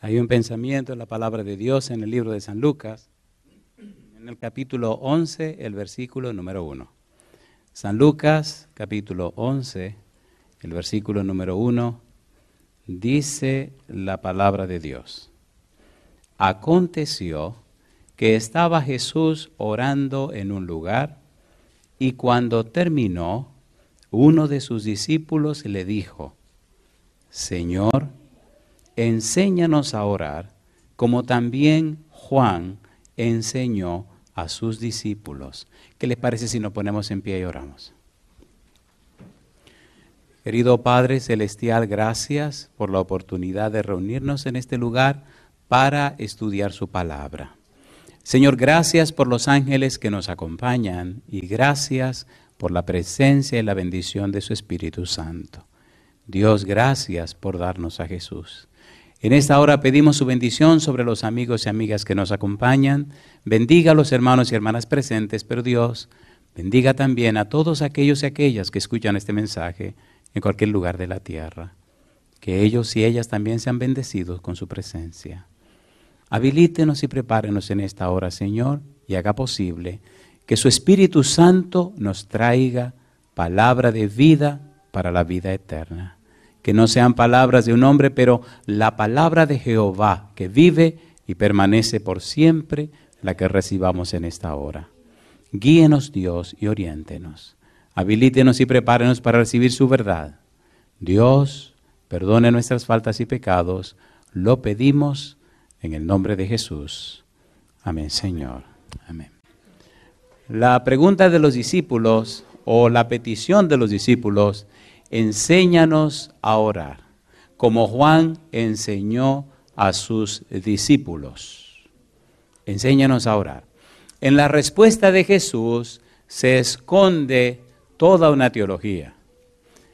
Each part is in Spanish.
Hay un pensamiento en la palabra de Dios en el libro de San Lucas, en el capítulo 11, el versículo número 1. San Lucas, capítulo 11, el versículo número 1, dice la palabra de Dios. Aconteció que estaba Jesús orando en un lugar, y cuando terminó, uno de sus discípulos le dijo: Señor, enséñanos a orar, como también Juan enseñó a sus discípulos. ¿Qué les parece si nos ponemos en pie y oramos? Querido Padre Celestial, gracias por la oportunidad de reunirnos en este lugar para estudiar su palabra. Señor, gracias por los ángeles que nos acompañan y gracias por la presencia y la bendición de su Espíritu Santo. Dios, gracias por darnos a Jesús. En esta hora pedimos su bendición sobre los amigos y amigas que nos acompañan. Bendiga a los hermanos y hermanas presentes, pero Dios, bendiga también a todos aquellos y aquellas que escuchan este mensaje en cualquier lugar de la tierra. Que ellos y ellas también sean bendecidos con su presencia. Habilítenos y prepárenos en esta hora, Señor, y haga posible que su Espíritu Santo nos traiga palabra de vida para la vida eterna. Que no sean palabras de un hombre, pero la palabra de Jehová, que vive y permanece por siempre, la que recibamos en esta hora. Guíenos, Dios, y oriéntenos. Habilítenos y prepárenos para recibir su verdad. Dios, perdone nuestras faltas y pecados. Lo pedimos en el nombre de Jesús. Amén, Señor. Amén. La pregunta de los discípulos, o la petición de los discípulos, enséñanos a orar, como Juan enseñó a sus discípulos. Enséñanos a orar. En la respuesta de Jesús se esconde toda una teología.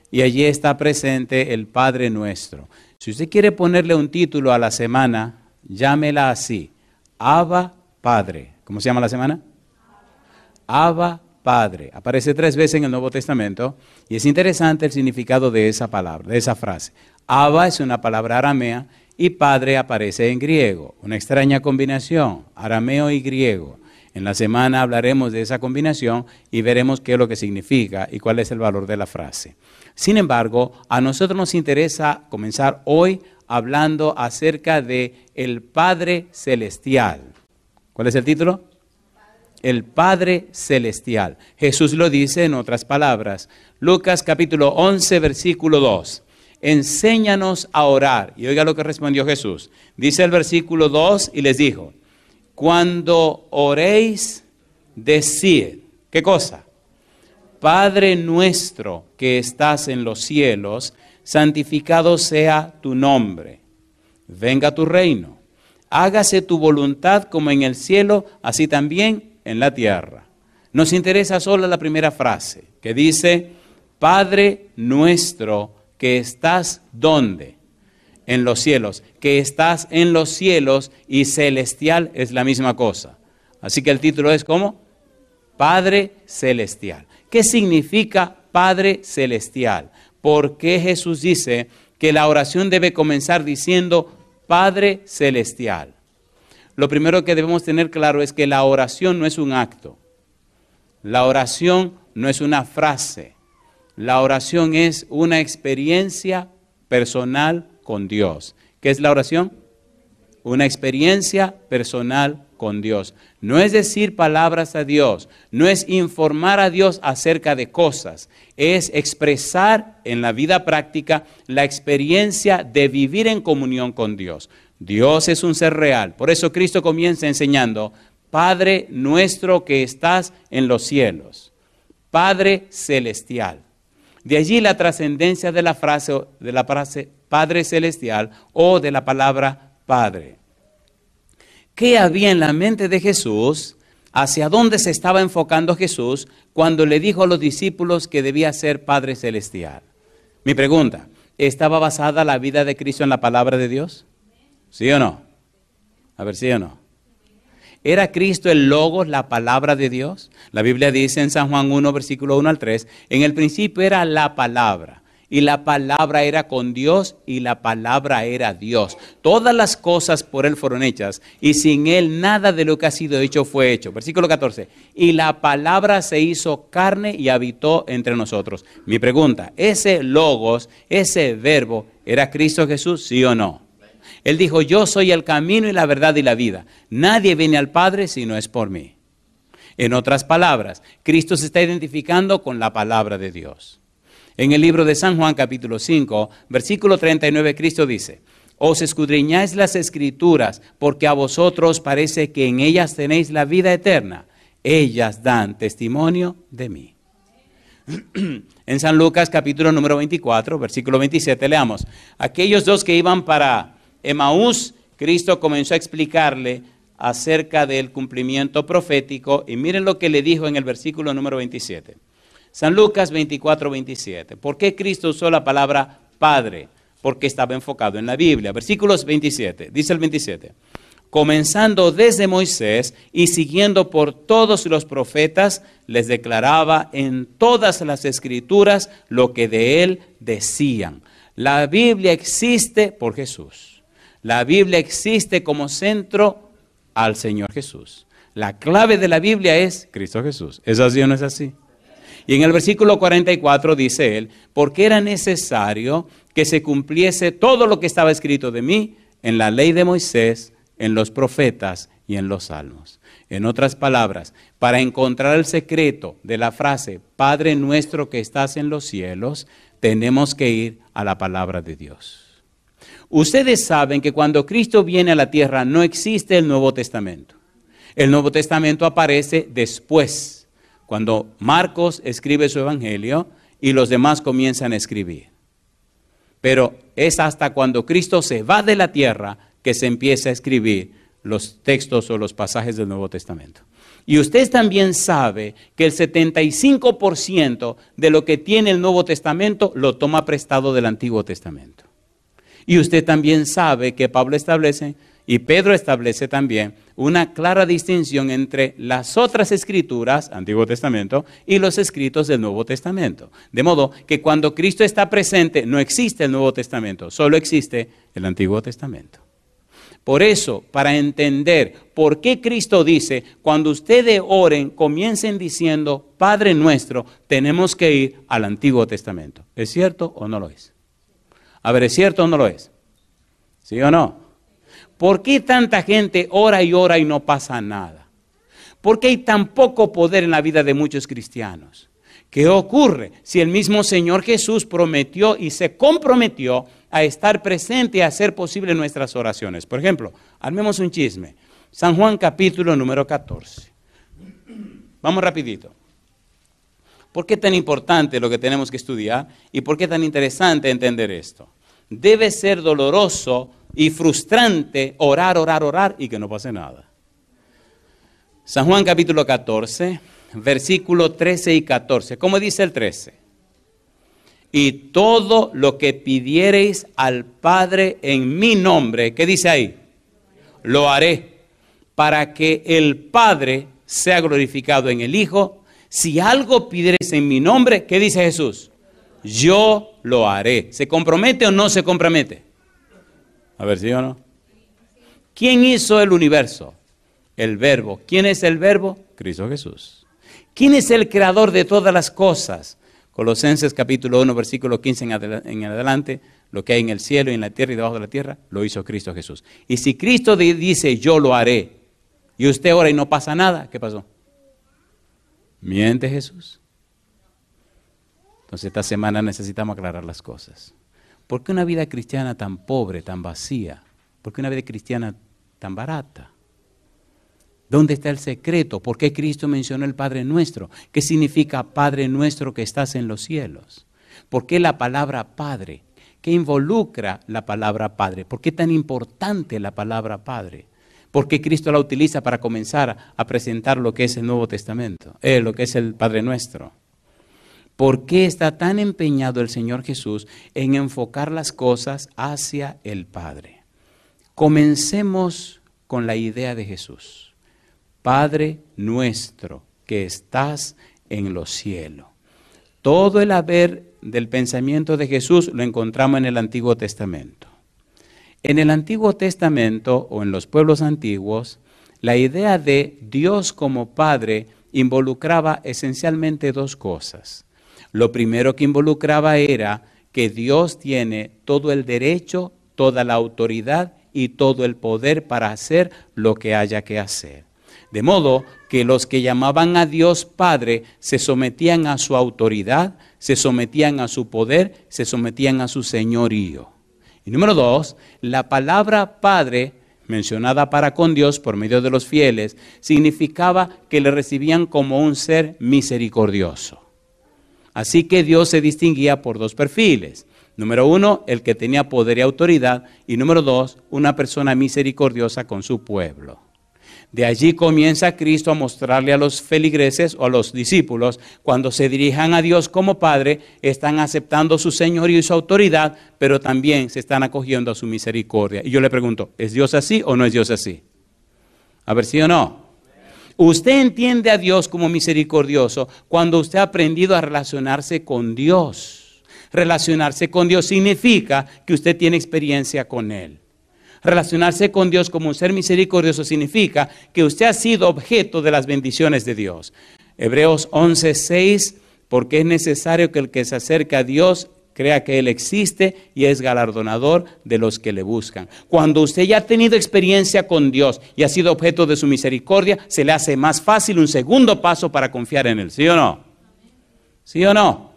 Y allí está presente el Padre Nuestro. Si usted quiere ponerle un título a la semana, llámela así: Abba Padre. ¿Cómo se llama la semana? Abba Padre. Aparece 3 veces en el Nuevo Testamento y es interesante el significado de esa palabra, de esa frase. Abba es una palabra aramea y Padre aparece en griego. Una extraña combinación, arameo y griego. En la semana hablaremos de esa combinación y veremos qué es lo que significa y cuál es el valor de la frase. Sin embargo, a nosotros nos interesa comenzar hoy hablando acerca de el Padre Celestial. ¿Cuál es el título? El Padre Celestial. Jesús lo dice en otras palabras. Lucas capítulo 11, versículo 2. Enséñanos a orar. Y oiga lo que respondió Jesús. Dice el versículo 2 y les dijo: cuando oréis, decid, ¿qué cosa? Padre nuestro que estás en los cielos, santificado sea tu nombre. Venga tu reino. Hágase tu voluntad como en el cielo, así también en la tierra. Nos interesa solo la primera frase, que dice: Padre nuestro que estás ¿dónde? En los cielos. Que estás en los cielos y celestial es la misma cosa. Así que el título es ¿cómo? Padre Celestial. ¿Qué significa Padre Celestial? ¿Por qué Jesús dice que la oración debe comenzar diciendo Padre Celestial? Lo primero que debemos tener claro es que la oración no es un acto. La oración no es una frase. La oración es una experiencia personal con Dios. ¿Qué es la oración? Una experiencia personal con Dios. No es decir palabras a Dios, no es informar a Dios acerca de cosas, es expresar en la vida práctica la experiencia de vivir en comunión con Dios. Dios es un ser real. Por eso Cristo comienza enseñando: Padre nuestro que estás en los cielos. Padre Celestial. De allí la trascendencia de la frase Padre Celestial o de la palabra Padre. ¿Qué había en la mente de Jesús? ¿Hacia dónde se estaba enfocando Jesús cuando le dijo a los discípulos que debía ser Padre Celestial? Mi pregunta, ¿estaba basada la vida de Cristo en la palabra de Dios? ¿Sí o no? A ver, ¿sí o no? ¿Era Cristo el Logos, la palabra de Dios? La Biblia dice en San Juan 1, versículo 1 al 3, en el principio era la palabra, y la palabra era con Dios, y la palabra era Dios. Todas las cosas por Él fueron hechas, y sin Él nada de lo que ha sido hecho fue hecho. Versículo 14. Y la palabra se hizo carne y habitó entre nosotros. Mi pregunta, ¿ese logos, ese verbo, era Cristo Jesús, sí o no? Él dijo, yo soy el camino y la verdad y la vida. Nadie viene al Padre si no es por mí. En otras palabras, Cristo se está identificando con la palabra de Dios. En el libro de San Juan, capítulo 5, versículo 39, Cristo dice, os escudriñáis las Escrituras, porque a vosotros parece que en ellas tenéis la vida eterna. Ellas dan testimonio de mí. En San Lucas, capítulo número 24, versículo 27, leamos. Aquellos dos que iban para Emaús, Cristo comenzó a explicarle acerca del cumplimiento profético, y miren lo que le dijo en el versículo número 27. San Lucas 24, 27. ¿Por qué Cristo usó la palabra Padre? Porque estaba enfocado en la Biblia. Versículos 27, dice el 27. Comenzando desde Moisés y siguiendo por todos los profetas, les declaraba en todas las Escrituras lo que de él decían. La Biblia existe por Jesús. La Biblia existe como centro al Señor Jesús. La clave de la Biblia es Cristo Jesús. ¿Es así o no es así? Y en el versículo 44 dice él, porque era necesario que se cumpliese todo lo que estaba escrito de mí en la ley de Moisés, en los profetas y en los salmos. En otras palabras, para encontrar el secreto de la frase, Padre nuestro que estás en los cielos, tenemos que ir a la palabra de Dios. Ustedes saben que cuando Cristo viene a la tierra no existe el Nuevo Testamento. El Nuevo Testamento aparece después, cuando Marcos escribe su evangelio y los demás comienzan a escribir. Pero es hasta cuando Cristo se va de la tierra que se empieza a escribir los textos o los pasajes del Nuevo Testamento. Y usted también sabe que el 75% de lo que tiene el Nuevo Testamento lo toma prestado del Antiguo Testamento. Y usted también sabe que Pablo establece, y Pedro establece también, una clara distinción entre las otras escrituras, Antiguo Testamento, y los escritos del Nuevo Testamento. De modo que cuando Cristo está presente, no existe el Nuevo Testamento, solo existe el Antiguo Testamento. Por eso, para entender por qué Cristo dice, cuando ustedes oren, comiencen diciendo, Padre nuestro, tenemos que ir al Antiguo Testamento. ¿Es cierto o no lo es? A ver, ¿es cierto o no lo es? ¿Sí o no? ¿Por qué tanta gente ora y no pasa nada? ¿Por qué hay tan poco poder en la vida de muchos cristianos? ¿Qué ocurre si el mismo Señor Jesús prometió y se comprometió a estar presente y a hacer posible nuestras oraciones? Por ejemplo, armemos un chisme. San Juan capítulo número 14. Vamos rapidito. ¿Por qué tan importante lo que tenemos que estudiar y por qué tan interesante entender esto? Debe ser doloroso y frustrante orar y que no pase nada. San Juan capítulo 14, versículo 13 y 14. ¿Cómo dice el 13? Y todo lo que pidiereis al Padre en mi nombre, ¿qué dice ahí? Lo haré, para que el Padre sea glorificado en el Hijo. Si algo pidiereis en mi nombre, ¿qué dice Jesús? Yo lo haré. ¿Se compromete o no se compromete? A ver, ¿sí o no? ¿Quién hizo el universo? El Verbo. ¿Quién es el Verbo? Cristo Jesús. ¿Quién es el creador de todas las cosas? Colosenses capítulo 1, versículo 15 en adelante, lo que hay en el cielo y en la tierra y debajo de la tierra, lo hizo Cristo Jesús. Y si Cristo dice, yo lo haré, y usted ora y no pasa nada, ¿qué pasó? ¿Miente Jesús? Entonces esta semana necesitamos aclarar las cosas. ¿Por qué una vida cristiana tan pobre, tan vacía? ¿Por qué una vida cristiana tan barata? ¿Dónde está el secreto? ¿Por qué Cristo mencionó el Padre Nuestro? ¿Qué significa Padre Nuestro que estás en los cielos? ¿Por qué la palabra Padre? ¿Qué involucra la palabra Padre? ¿Por qué tan importante la palabra Padre? ¿Por qué Cristo la utiliza para comenzar a presentar lo que es el Nuevo Testamento? Lo que es el Padre Nuestro. ¿Por qué está tan empeñado el Señor Jesús en enfocar las cosas hacia el Padre? Comencemos con la idea de Jesús. Padre nuestro que estás en los cielos. Todo el haber del pensamiento de Jesús lo encontramos en el Antiguo Testamento. En el Antiguo Testamento o en los pueblos antiguos, la idea de Dios como Padre involucraba esencialmente dos cosas. Lo primero que involucraba era que Dios tiene todo el derecho, toda la autoridad y todo el poder para hacer lo que haya que hacer. De modo que los que llamaban a Dios Padre se sometían a su autoridad, se sometían a su poder, se sometían a su señorío. Y número dos, la palabra Padre, mencionada para con Dios por medio de los fieles, significaba que le recibían como un ser misericordioso. Así que Dios se distinguía por dos perfiles. Número uno, el que tenía poder y autoridad. Y número dos, una persona misericordiosa con su pueblo. De allí comienza Cristo a mostrarle a los feligreses o a los discípulos, cuando se dirijan a Dios como Padre, están aceptando su señorío y su autoridad, pero también se están acogiendo a su misericordia. Y yo le pregunto, ¿es Dios así o no es Dios así? A ver, ¿sí o no? Usted entiende a Dios como misericordioso cuando usted ha aprendido a relacionarse con Dios. Relacionarse con Dios significa que usted tiene experiencia con Él. Relacionarse con Dios como un ser misericordioso significa que usted ha sido objeto de las bendiciones de Dios. Hebreos 11:6, porque es necesario que el que se acerca a Dios crea que Él existe y es galardonador de los que le buscan. Cuando usted ya ha tenido experiencia con Dios y ha sido objeto de su misericordia, se le hace más fácil un segundo paso para confiar en Él. ¿Sí o no? ¿Sí o no?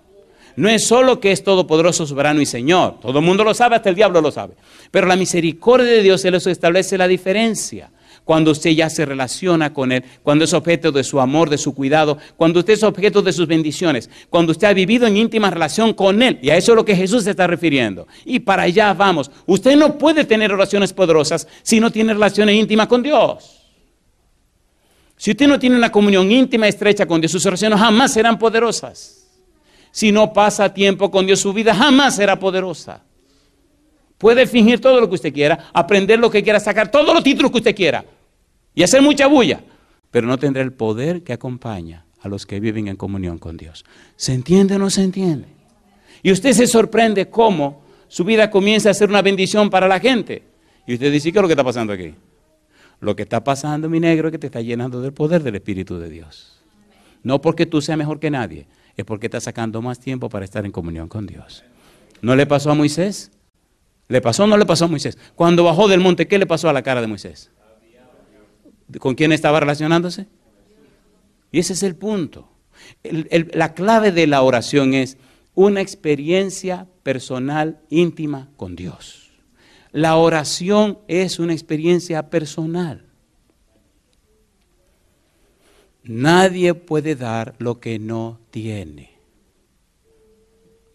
No es solo que es todopoderoso, soberano y Señor. Todo el mundo lo sabe, hasta el diablo lo sabe. Pero la misericordia de Dios, Él establece la diferencia. Cuando usted ya se relaciona con Él, cuando es objeto de su amor, de su cuidado, cuando usted es objeto de sus bendiciones, cuando usted ha vivido en íntima relación con Él. Y a eso es lo que Jesús se está refiriendo. Y para allá vamos. Usted no puede tener oraciones poderosas si no tiene relaciones íntimas con Dios. Si usted no tiene una comunión íntima y estrecha con Dios, sus oraciones jamás serán poderosas. Si no pasa tiempo con Dios, su vida jamás será poderosa. Puede fingir todo lo que usted quiera, aprender lo que quiera, sacar todos los títulos que usted quiera y hacer mucha bulla, pero no tendrá el poder que acompaña a los que viven en comunión con Dios. ¿Se entiende o no se entiende? Y usted se sorprende cómo su vida comienza a ser una bendición para la gente. Y usted dice, ¿qué es lo que está pasando aquí? Lo que está pasando, mi negro, es que te está llenando del poder del Espíritu de Dios. No porque tú seas mejor que nadie, es porque está sacando más tiempo para estar en comunión con Dios. ¿No le pasó a Moisés? ¿Le pasó o no le pasó a Moisés? Cuando bajó del monte, ¿qué le pasó a la cara de Moisés? ¿Con quién estaba relacionándose? Y ese es el punto. La clave de la oración es una experiencia personal íntima con Dios. La oración es una experiencia personal. Nadie puede dar lo que no tiene.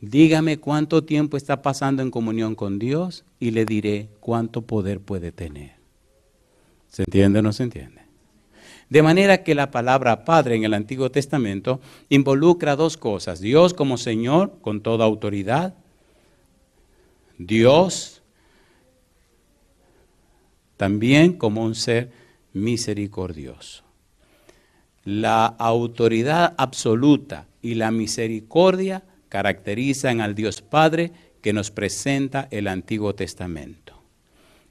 Dígame cuánto tiempo está pasando en comunión con Dios y le diré cuánto poder puede tener. ¿Se entiende o no se entiende? De manera que la palabra Padre en el Antiguo Testamento involucra dos cosas. Dios como Señor con toda autoridad. Dios también como un ser misericordioso. La autoridad absoluta y la misericordia caracterizan al Dios Padre que nos presenta el Antiguo Testamento.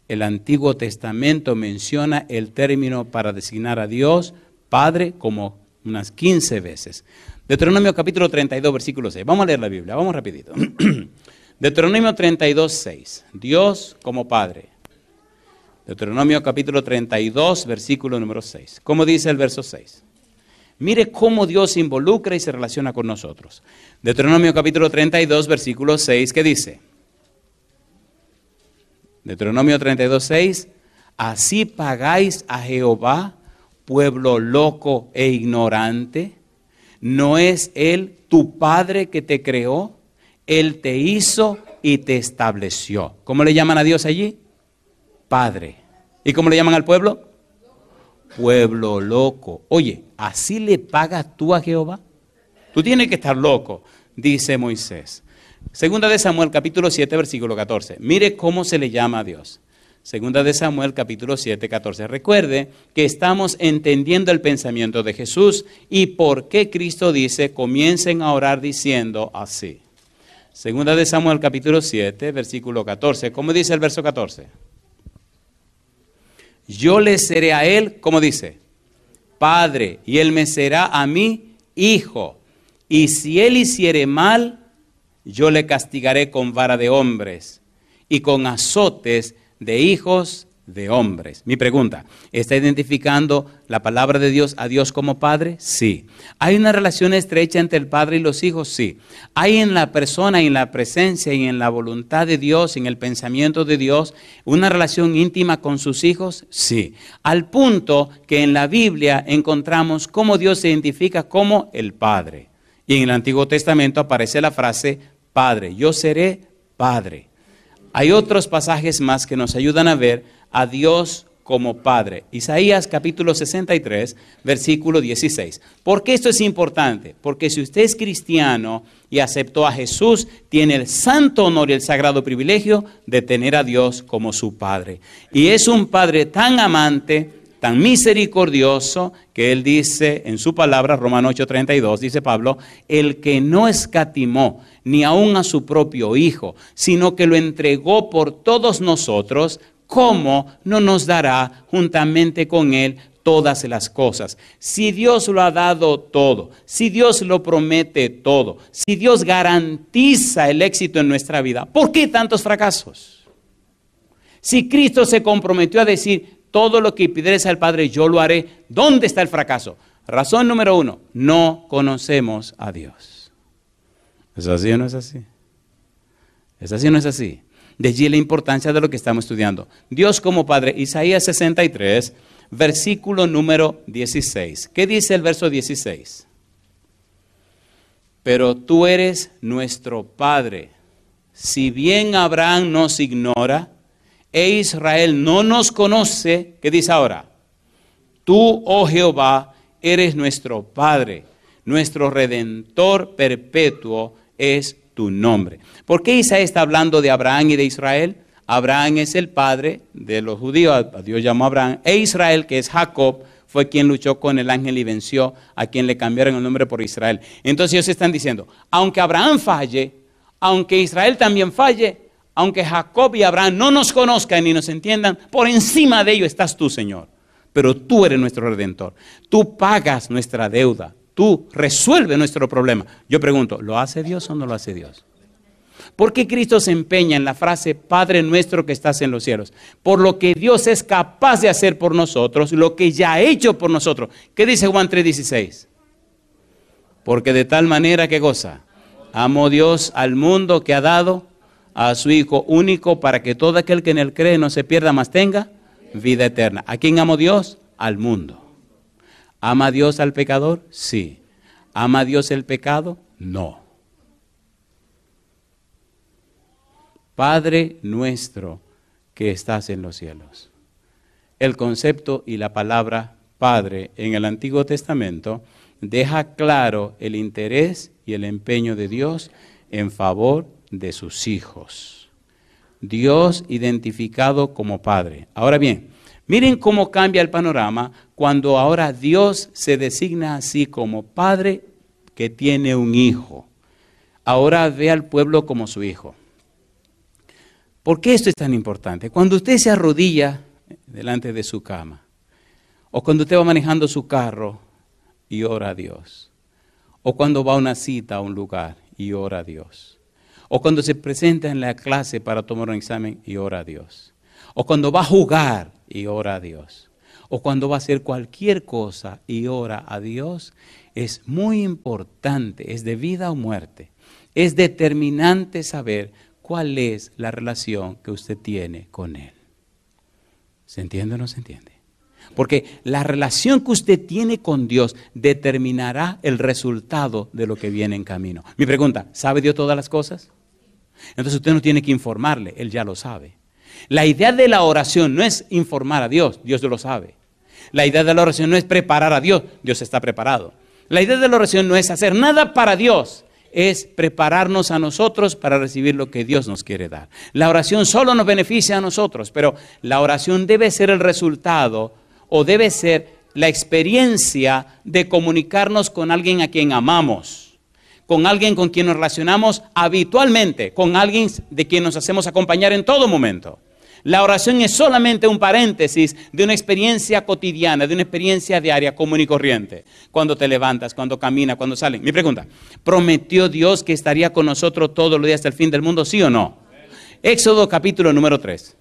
El Antiguo Testamento menciona el término para designar a Dios Padre como unas 15 veces. Deuteronomio capítulo 32, versículo 6. Vamos a leer la Biblia, vamos rapidito. Deuteronomio 32, 6. Dios como Padre. Deuteronomio capítulo 32, versículo número 6. ¿Cómo dice el verso 6? Mire cómo Dios se involucra y se relaciona con nosotros. Deuteronomio capítulo 32, versículo 6, ¿qué dice? Deuteronomio 32, 6. Así pagáis a Jehová, pueblo loco e ignorante. ¿No es Él tu Padre que te creó? Él te hizo y te estableció. ¿Cómo le llaman a Dios allí? Padre. ¿Y cómo le llaman al pueblo? Pueblo loco. Oye, ¿así le pagas tú a Jehová? Tú tienes que estar loco, dice Moisés. Segunda de Samuel, capítulo 7, versículo 14. Mire cómo se le llama a Dios. Segunda de Samuel, capítulo 7, 14. Recuerde que estamos entendiendo el pensamiento de Jesús y por qué Cristo dice, comiencen a orar diciendo así. Segunda de Samuel capítulo 7, versículo 14. ¿Cómo dice el verso 14? Yo le seré a él, ¿cómo dice? Padre, y él me será a mí hijo. Y si él hiciere mal, yo le castigaré con vara de hombres y con azotes de hijos de hombres. Mi pregunta, ¿está identificando la palabra de Dios a Dios como Padre? Sí. ¿Hay una relación estrecha entre el Padre y los hijos? Sí. ¿Hay en la persona, en la presencia y en la voluntad de Dios, en el pensamiento de Dios, una relación íntima con sus hijos? Sí. Al punto que en la Biblia encontramos cómo Dios se identifica como el Padre. Y en el Antiguo Testamento aparece la frase Padre, yo seré Padre. Hay otros pasajes más que nos ayudan a ver a Dios como Padre. Isaías capítulo 63, versículo 16. ¿Por qué esto es importante? Porque si usted es cristiano y aceptó a Jesús, tiene el santo honor y el sagrado privilegio de tener a Dios como su Padre. Y es un Padre tan amante, tan misericordioso, que Él dice en su palabra, Romanos 8:32, dice Pablo, el que no escatimó ni aun a su propio Hijo, sino que lo entregó por todos nosotros, ¿cómo no nos dará juntamente con Él todas las cosas? Si Dios lo ha dado todo, si Dios lo promete todo, si Dios garantiza el éxito en nuestra vida, ¿por qué tantos fracasos? Si Cristo se comprometió a decir, todo lo que pidieres al Padre yo lo haré, ¿dónde está el fracaso? Razón número 1, no conocemos a Dios. ¿Es así o no es así? ¿Es así o no es así? De allí la importancia de lo que estamos estudiando. Dios como Padre, Isaías 63, versículo número 16. ¿Qué dice el verso 16? Pero tú eres nuestro Padre. Si bien Abraham nos ignora e Israel no nos conoce, ¿qué dice ahora? Tú, oh Jehová, eres nuestro Padre, nuestro Redentor perpetuo es tu nombre. ¿Por qué Isaías está hablando de Abraham y de Israel? Abraham es el padre de los judíos, a Dios llamó a Abraham, e Israel, que es Jacob, fue quien luchó con el ángel y venció a quien le cambiaron el nombre por Israel. Entonces ellos están diciendo, aunque Abraham falle, aunque Israel también falle, aunque Jacob y Abraham no nos conozcan ni nos entiendan, por encima de ello estás tú, Señor. Pero tú eres nuestro Redentor, tú pagas nuestra deuda. Tú resuelves nuestro problema. Yo pregunto, ¿lo hace Dios o no lo hace Dios? ¿Por qué Cristo se empeña en la frase, Padre nuestro que estás en los cielos? Por lo que Dios es capaz de hacer por nosotros, lo que ya ha hecho por nosotros. ¿Qué dice Juan 3:16? Porque de tal manera, ¿qué cosa? Amó Dios al mundo que ha dado a su Hijo único para que todo aquel que en él cree no se pierda, mas tenga vida eterna. ¿A quién amó Dios? Al mundo. ¿Ama Dios al pecador? Sí. ¿Ama Dios el pecado? No. Padre nuestro que estás en los cielos. El concepto y la palabra Padre en el Antiguo Testamento deja claro el interés y el empeño de Dios en favor de sus hijos. Dios identificado como Padre. Ahora bien, miren cómo cambia el panorama cuando ahora Dios se designa así como Padre que tiene un hijo. Ahora ve al pueblo como su hijo. ¿Por qué esto es tan importante? Cuando usted se arrodilla delante de su cama, o cuando usted va manejando su carro y ora a Dios, o cuando va a una cita a un lugar y ora a Dios, o cuando se presenta en la clase para tomar un examen y ora a Dios, o cuando va a jugar y ora a Dios, o cuando va a hacer cualquier cosa y ora a Dios, es muy importante, es de vida o muerte, es determinante saber cuál es la relación que usted tiene con Él. ¿Se entiende o no se entiende? Porque la relación que usted tiene con Dios determinará el resultado de lo que viene en camino. Mi pregunta, ¿sabe Dios todas las cosas? Entonces usted no tiene que informarle, Él ya lo sabe. La idea de la oración no es informar a Dios, Dios lo sabe. La idea de la oración no es preparar a Dios, Dios está preparado. La idea de la oración no es hacer nada para Dios, es prepararnos a nosotros para recibir lo que Dios nos quiere dar. La oración solo nos beneficia a nosotros, pero la oración debe ser el resultado o debe ser la experiencia de comunicarnos con alguien a quien amamos, con alguien con quien nos relacionamos habitualmente, con alguien de quien nos hacemos acompañar en todo momento. La oración es solamente un paréntesis de una experiencia cotidiana, de una experiencia diaria, común y corriente. Cuando te levantas, cuando caminas, cuando sales. Mi pregunta, ¿prometió Dios que estaría con nosotros todos los días hasta el fin del mundo, sí o no? Éxodo capítulo número 3.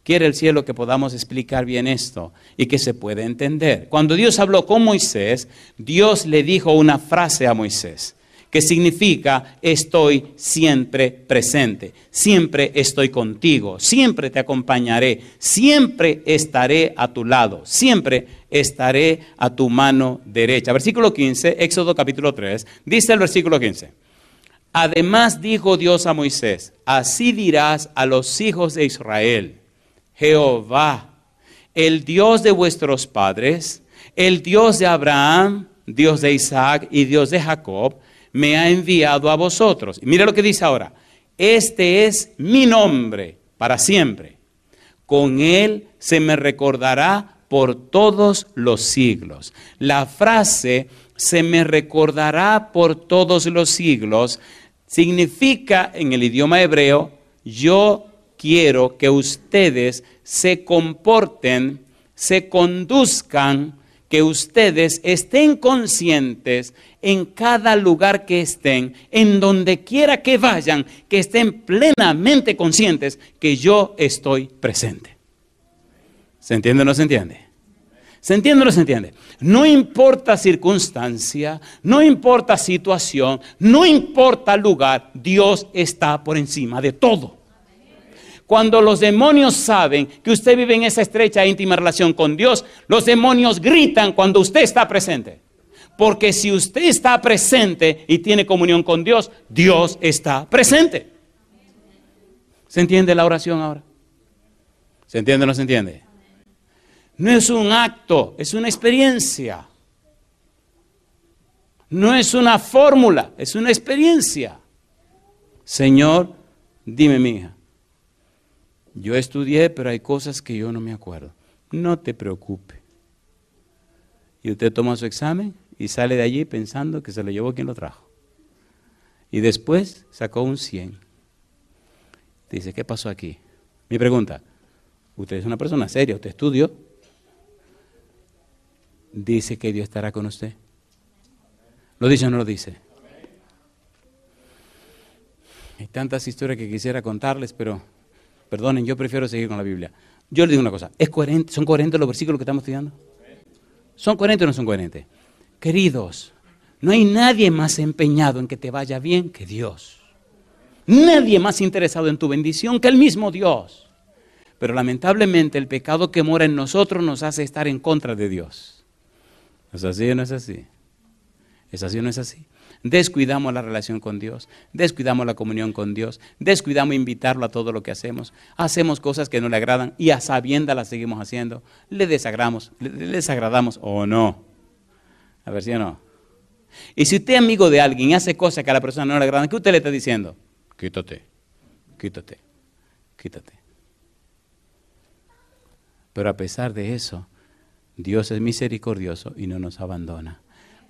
Quiere el cielo que podamos explicar bien esto y que se pueda entender. Cuando Dios habló con Moisés, Dios le dijo una frase a Moisés, que significa estoy siempre presente, siempre estoy contigo, siempre te acompañaré, siempre estaré a tu lado, siempre estaré a tu mano derecha. Versículo 15, Éxodo capítulo 3, dice el versículo 15. Además dijo Dios a Moisés, así dirás a los hijos de Israel, Jehová, el Dios de vuestros padres, el Dios de Abraham, Dios de Isaac y Dios de Jacob, me ha enviado a vosotros. Y mira lo que dice ahora. Este es mi nombre para siempre. Con él se me recordará por todos los siglos. La frase se me recordará por todos los siglos significa en el idioma hebreo, yo quiero que ustedes se comporten, se conduzcan, que ustedes estén conscientes en cada lugar que estén, en donde quiera que vayan, que estén plenamente conscientes que yo estoy presente. ¿Se entiende o no se entiende? ¿Se entiende o no se entiende? No importa circunstancia, no importa situación, no importa lugar, Dios está por encima de todo. Cuando los demonios saben que usted vive en esa estrecha e íntima relación con Dios, los demonios gritan cuando usted está presente. Porque si usted está presente y tiene comunión con Dios, Dios está presente. ¿Se entiende la oración ahora? ¿Se entiende o no se entiende? No es un acto, es una experiencia. No es una fórmula, es una experiencia. Señor, dime, mi hija. Yo estudié, pero hay cosas que yo no me acuerdo. No te preocupe. Y usted toma su examen y sale de allí pensando que se lo llevó quien lo trajo. Y después sacó un 100. Dice, ¿qué pasó aquí? Mi pregunta, usted es una persona seria, usted estudió. Dice que Dios estará con usted. ¿Lo dice o no lo dice? Hay tantas historias que quisiera contarles, pero perdonen, yo prefiero seguir con la Biblia. Yo les digo una cosa, ¿es coherente? ¿Son coherentes los versículos que estamos estudiando? ¿Son coherentes o no son coherentes? Queridos, no hay nadie más empeñado en que te vaya bien que Dios. Nadie más interesado en tu bendición que el mismo Dios. Pero lamentablemente el pecado que mora en nosotros nos hace estar en contra de Dios. ¿Es así o no es así? ¿Es así o no es así? Descuidamos la relación con Dios, descuidamos la comunión con Dios, descuidamos invitarlo a todo lo que hacemos. Hacemos cosas que no le agradan y a sabiendas las seguimos haciendo. Le desagradamos o no. A ver si o no. Y si usted es amigo de alguien y hace cosas que a la persona no le agradan, ¿qué usted le está diciendo? Quítate, quítate, quítate. Pero a pesar de eso, Dios es misericordioso y no nos abandona.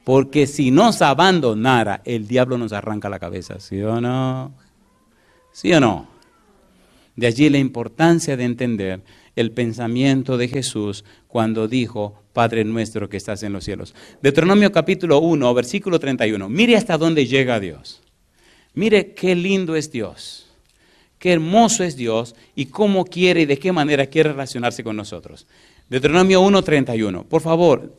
Porque si nos abandonara, el diablo nos arranca la cabeza, ¿sí o no? ¿Sí o no? De allí la importancia de entender el pensamiento de Jesús cuando dijo, Padre nuestro que estás en los cielos. Deuteronomio capítulo 1, versículo 31. Mire hasta dónde llega Dios. Mire qué lindo es Dios. Qué hermoso es Dios y cómo quiere y de qué manera quiere relacionarse con nosotros. Deuteronomio 1, 31. Por favor,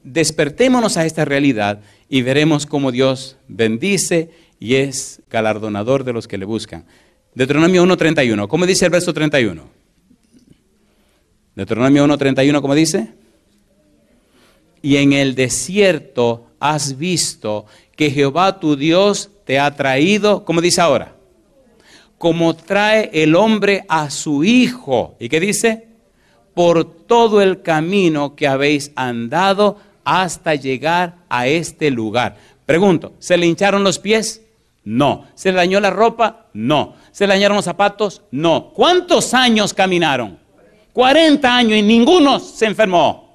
despertémonos a esta realidad y veremos cómo Dios bendice y es galardonador de los que le buscan. Deuteronomio 1:31, ¿cómo dice el verso 31? Deuteronomio 1:31, ¿cómo dice? Y en el desierto has visto que Jehová tu Dios te ha traído, ¿cómo dice ahora? Como trae el hombre a su hijo. ¿Y qué dice? Por todo el camino que habéis andado hasta llegar a este lugar. Pregunto, ¿se le hincharon los pies? No. ¿Se le dañó la ropa? No. ¿Se le dañaron los zapatos? No. ¿Cuántos años caminaron? 40 años y ninguno se enfermó.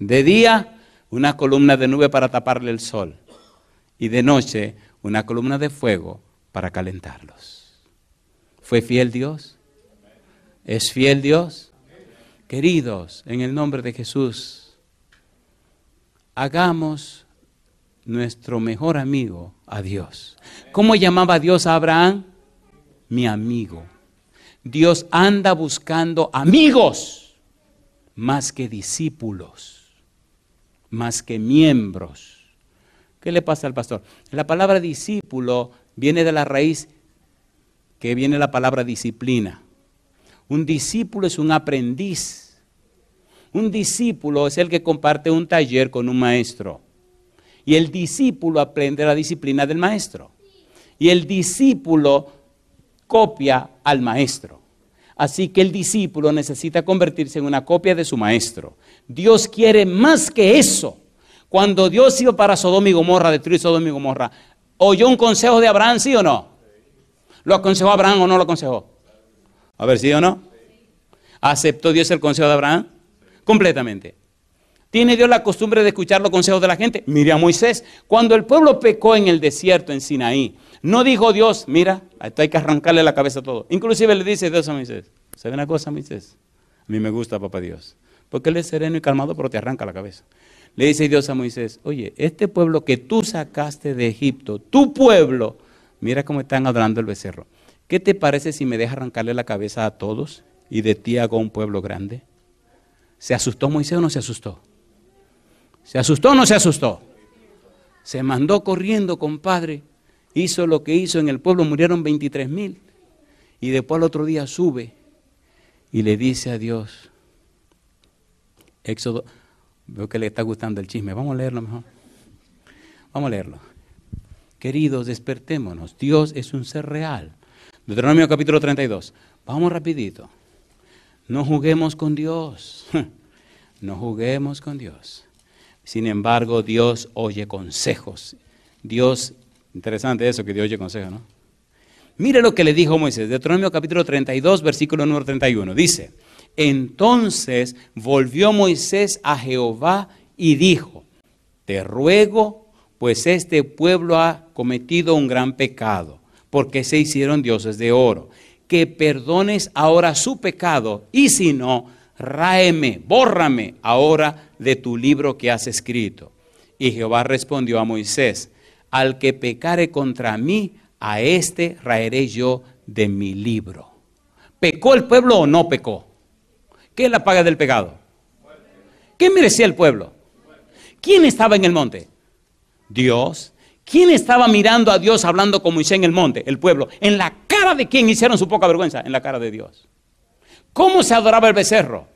De día, una columna de nube para taparle el sol. Y de noche, una columna de fuego para calentarlos. ¿Fue fiel Dios? ¿Es fiel Dios? Queridos, en el nombre de Jesús, hagamos nuestro mejor amigo a Dios. ¿Cómo llamaba Dios a Abraham? Mi amigo. Dios anda buscando amigos más que discípulos, más que miembros. ¿Qué le pasa al pastor? La palabra discípulo viene de la raíz que viene la palabra disciplina. Un discípulo es un aprendiz. Un discípulo es el que comparte un taller con un maestro. Y el discípulo aprende la disciplina del maestro. Y el discípulo copia al maestro. Así que el discípulo necesita convertirse en una copia de su maestro. Dios quiere más que eso. Cuando Dios iba para Sodoma y Gomorra, destruir Sodoma y Gomorra, ¿oyó un consejo de Abraham, sí o no? ¿Lo aconsejó Abraham o no lo aconsejó? A ver, ¿sí o no? ¿Aceptó Dios el consejo de Abraham? Completamente. ¿Tiene Dios la costumbre de escuchar los consejos de la gente? Mire a Moisés. Cuando el pueblo pecó en el desierto, en Sinaí, no dijo Dios, mira, esto hay que arrancarle la cabeza a todo. Inclusive le dice Dios a Moisés, ¿sabe una cosa, Moisés? A mí me gusta, papá Dios, porque él es sereno y calmado, pero te arranca la cabeza. Le dice Dios a Moisés, oye, este pueblo que tú sacaste de Egipto, tu pueblo, mira cómo están adorando el becerro. ¿Qué te parece si me dejas arrancarle la cabeza a todos y de ti hago un pueblo grande? ¿Se asustó Moisés o no se asustó? ¿Se asustó o no se asustó? Se mandó corriendo, compadre. Hizo lo que hizo en el pueblo, murieron 23,000. Y después al otro día sube y le dice a Dios, Éxodo, veo que le está gustando el chisme, vamos a leerlo mejor. Vamos a leerlo. Queridos, despertémonos, Dios es un ser real. Deuteronomio capítulo 32, vamos rapidito. No juguemos con Dios, no juguemos con Dios. Sin embargo, Dios oye consejos. Dios, interesante eso, que Dios oye consejos, ¿no? Mire lo que le dijo Moisés, Deuteronomio capítulo 32, versículo número 31. Dice, entonces volvió Moisés a Jehová y dijo, te ruego, pues este pueblo ha cometido un gran pecado, porque se hicieron dioses de oro, que perdones ahora su pecado, y si no, ráeme, bórrame ahora de tu libro que has escrito. Y Jehová respondió a Moisés, al que pecare contra mí, a este raeré yo de mi libro. ¿Pecó el pueblo o no pecó? ¿Qué es la paga del pecado? ¿Qué merecía el pueblo? ¿Quién estaba en el monte? Dios. ¿Quién estaba mirando a Dios hablando con Moisés en el monte? El pueblo. ¿En la cara de quién hicieron su poca vergüenza? En la cara de Dios. ¿Cómo se adoraba el becerro?